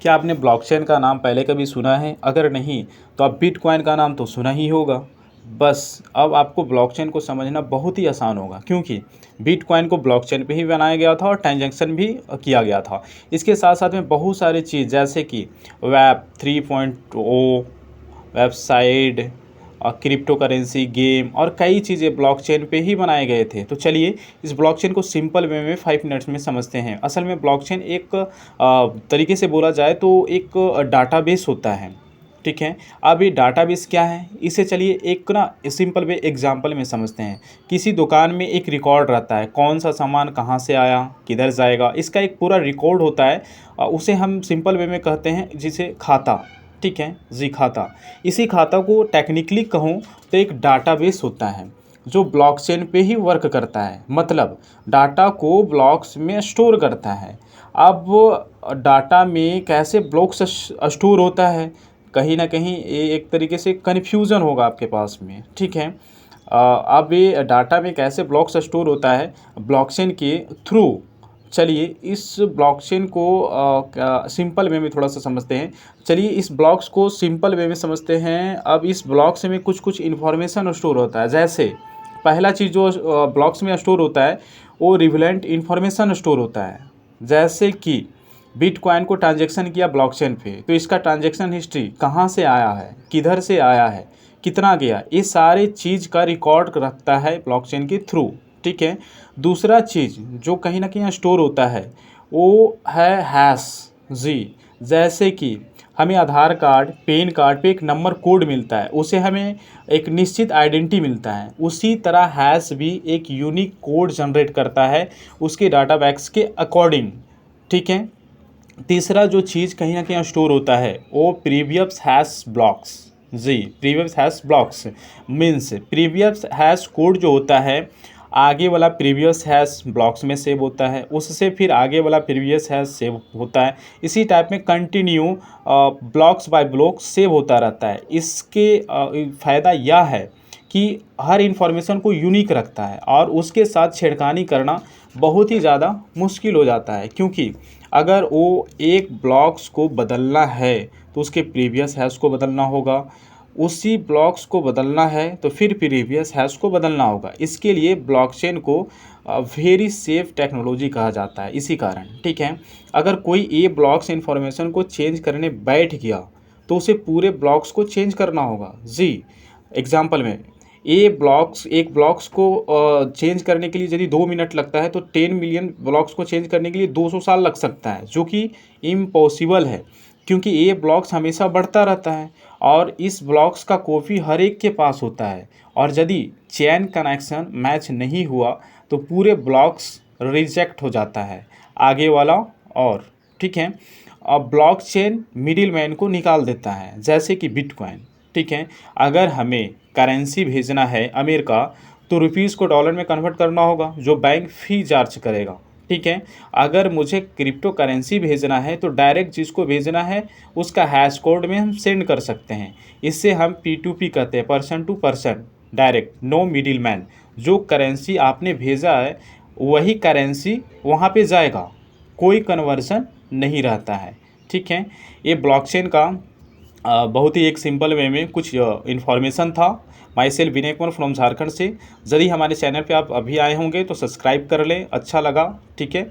क्या आपने ब्लॉकचेन का नाम पहले कभी सुना है? अगर नहीं तो आप बिटकॉइन का नाम तो सुना ही होगा। बस अब आपको ब्लॉकचेन को समझना बहुत ही आसान होगा, क्योंकि बिटकॉइन को ब्लॉकचेन पे ही बनाया गया था और ट्रांजैक्शन भी किया गया था। इसके साथ साथ में बहुत सारी चीज़ जैसे कि वेब 3.0, वेबसाइट और क्रिप्टो करेंसी, गेम और कई चीज़ें ब्लॉकचेन पे ही बनाए गए थे। तो चलिए इस ब्लॉकचेन को सिंपल वे में 5 मिनट्स में समझते हैं। असल में ब्लॉकचेन एक तरीके से बोला जाए तो एक डाटाबेस होता है, ठीक है। अब ये डाटाबेस क्या है, इसे चलिए एक ना सिंपल वे एग्जांपल में समझते हैं। किसी दुकान में एक रिकॉर्ड रहता है, कौन सा सामान कहाँ से आया, किधर जाएगा, इसका एक पूरा रिकॉर्ड होता है। उसे हम सिंपल वे में कहते हैं जिसे खाता, ठीक है जी, खाता। इसी खाता को टेक्निकली कहूँ तो एक डाटाबेस होता है जो ब्लॉकचेन पे ही वर्क करता है, मतलब डाटा को ब्लॉक्स में स्टोर करता है। अब डाटा में कैसे ब्लॉक्स स्टोर होता है, कहीं ना कहीं ये एक तरीके से कन्फ्यूज़न होगा आपके पास में, ठीक है। अब ये डाटा में कैसे ब्लॉक्स स्टोर होता है ब्लॉकचेन के थ्रू। चलिए इस ब्लॉकचेन को सिंपल वे में थोड़ा सा समझते हैं। चलिए इस ब्लॉक्स को सिंपल वे में समझते हैं। अब इस ब्लॉक्स में कुछ कुछ इन्फॉर्मेशन स्टोर होता है। जैसे पहला चीज़ जो ब्लॉक्स में स्टोर होता है वो रिलेवेंट इन्फॉर्मेशन स्टोर होता है। जैसे कि बिटकॉइन को ट्रांजैक्शन किया ब्लॉकचेन पे, तो इसका ट्रांजैक्शन हिस्ट्री कहाँ से आया है, किधर से आया है, कितना गया, ये सारे चीज़ का रिकॉर्ड रखता है ब्लॉकचेन के थ्रू, ठीक है। दूसरा चीज़ जो कहीं ना कहीं स्टोर होता है वो है हैश जी। जैसे कि हमें आधार कार्ड, पैन कार्ड पे एक नंबर कोड मिलता है, उसे हमें एक निश्चित आइडेंटिटी मिलता है, उसी तरह हैश भी एक यूनिक कोड जनरेट करता है उसके डाटाबेस के अकॉर्डिंग, ठीक है। तीसरा जो चीज़ कहीं ना कहीं स्टोर होता है वो प्रीवियस हैश ब्लॉक्स जी। Previous hash blocks means previous hash code जो होता है आगे वाला प्रीवियस हैश ब्लॉक्स में सेव होता है, उससे फिर आगे वाला प्रीवियस हैश सेव होता है। इसी टाइप में continue blocks bye block save होता रहता है। इसके फ़ायदा यह है कि हर इंफॉर्मेशन को यूनिक रखता है और उसके साथ छेड़खानी करना बहुत ही ज़्यादा मुश्किल हो जाता है, क्योंकि अगर वो एक ब्लॉक्स को बदलना है तो उसके प्रीवियस हैश को बदलना होगा, उसी ब्लॉक्स को बदलना है तो फिर प्रीवियस हैश को बदलना होगा। इसके लिए ब्लॉकचेन को वेरी सेफ टेक्नोलॉजी कहा जाता है इसी कारण, ठीक है। अगर कोई ए ब्लॉक्स इन्फॉर्मेशन को चेंज करने बैठ गया तो उसे पूरे ब्लॉक्स को चेंज करना होगा जी। एग्जाम्पल में एक ब्लॉक्स को चेंज करने के लिए यदि 2 मिनट लगता है तो 10 मिलियन ब्लॉक्स को चेंज करने के लिए 200 साल लग सकता है, जो कि इम्पॉसिबल है, क्योंकि ये ब्लॉक्स हमेशा बढ़ता रहता है और इस ब्लॉक्स का कॉपी हर एक के पास होता है। और यदि चेन कनेक्शन मैच नहीं हुआ तो पूरे ब्लॉक्स रिजेक्ट हो जाता है आगे वाला, और ठीक है। अब ब्लॉकचेन मिडिल मैन को निकाल देता है, जैसे कि बिटकॉइन, ठीक है। अगर हमें करेंसी भेजना है अमेरिका तो रुपीज़ को डॉलर में कन्वर्ट करना होगा, जो बैंक फ़ी चार्ज करेगा, ठीक है। अगर मुझे क्रिप्टो करेंसी भेजना है तो डायरेक्ट जिसको भेजना है उसका हैश कोड में हम सेंड कर सकते हैं। इससे हम P2P कहते हैं, person to person direct, no middle man. जो करेंसी आपने भेजा है वही करेंसी वहाँ पे जाएगा, कोई कन्वर्जन नहीं रहता है, ठीक है। ये ब्लॉकचेन का बहुत ही एक सिंपल वे में कुछ इन्फॉर्मेशन था। My self Vinay Kumar from Jharkhand से। यदि हमारे चैनल पे आप अभी आए होंगे तो सब्सक्राइब कर लें, अच्छा लगा, ठीक है।